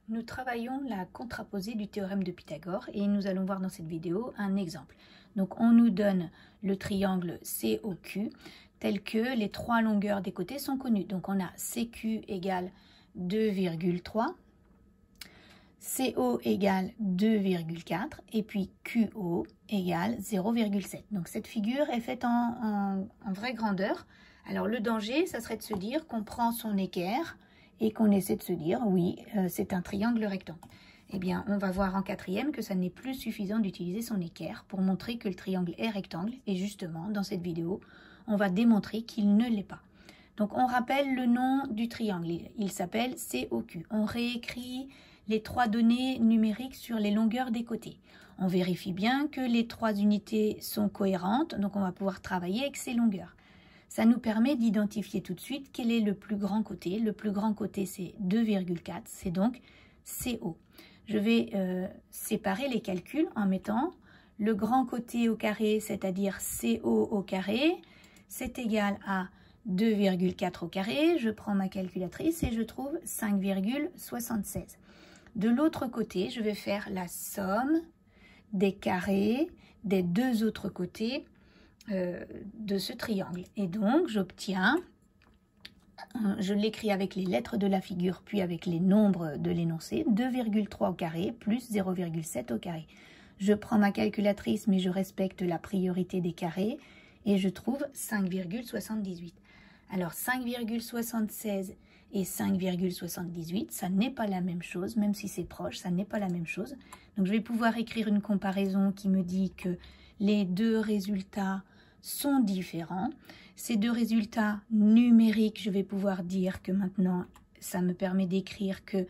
Nous travaillons la contraposée du théorème de Pythagore et nous allons voir dans cette vidéo un exemple. Donc on nous donne le triangle COQ tel que les trois longueurs des côtés sont connues. Donc on a CQ égale 2,3, CO égale 2,4 et puis QO égale 0,7. Donc cette figure est faite en vraie grandeur. Alors le danger, ça serait de se dire qu'on prend son équerre et qu'on essaie de se dire, oui, c'est un triangle rectangle. Eh bien, on va voir en quatrième que ça n'est plus suffisant d'utiliser son équerre pour montrer que le triangle est rectangle. Et justement, dans cette vidéo, on va démontrer qu'il ne l'est pas. Donc, on rappelle le nom du triangle. Il s'appelle COQ. On réécrit les trois données numériques sur les longueurs des côtés. On vérifie bien que les trois unités sont cohérentes, donc on va pouvoir travailler avec ces longueurs. Ça nous permet d'identifier tout de suite quel est le plus grand côté. Le plus grand côté, c'est 2,4, c'est donc CO. Je vais séparer les calculs en mettant le grand côté au carré, c'est-à-dire CO au carré, c'est égal à 2,4 au carré. Je prends ma calculatrice et je trouve 5,76. De l'autre côté, je vais faire la somme des carrés des deux autres côtés de ce triangle. Et donc, j'obtiens, je l'écris avec les lettres de la figure, puis avec les nombres de l'énoncé, 2,3 au carré plus 0,7 au carré. Je prends ma calculatrice, mais je respecte la priorité des carrés, et je trouve 5,78. Alors, 5,76 et 5,78, ça n'est pas la même chose, même si c'est proche, ça n'est pas la même chose. Donc, je vais pouvoir écrire une comparaison qui me dit que les deux résultats sont différents. Ces deux résultats numériques, je vais pouvoir dire que maintenant, ça me permet d'écrire que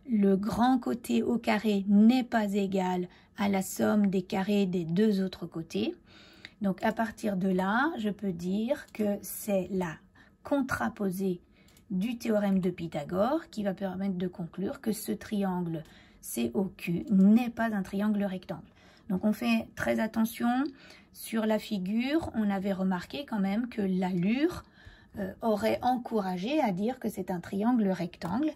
le grand côté au carré n'est pas égal à la somme des carrés des deux autres côtés. Donc, à partir de là, je peux dire que c'est la contraposée du théorème de Pythagore qui va permettre de conclure que ce triangle COQ n'est pas un triangle rectangle. Donc, on fait très attention. Sur la figure, on avait remarqué quand même que l'allure aurait encouragé à dire que c'est un triangle rectangle.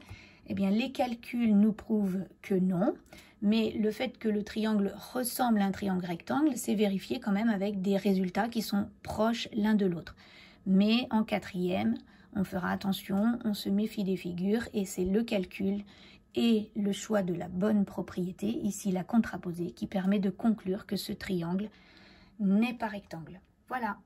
Eh bien, les calculs nous prouvent que non, mais le fait que le triangle ressemble à un triangle rectangle, c'est vérifié quand même avec des résultats qui sont proches l'un de l'autre. Mais en quatrième, on fera attention, on se méfie des figures et c'est le calcul et le choix de la bonne propriété, ici la contraposée, qui permet de conclure que ce triangle n'est pas rectangle. Voilà.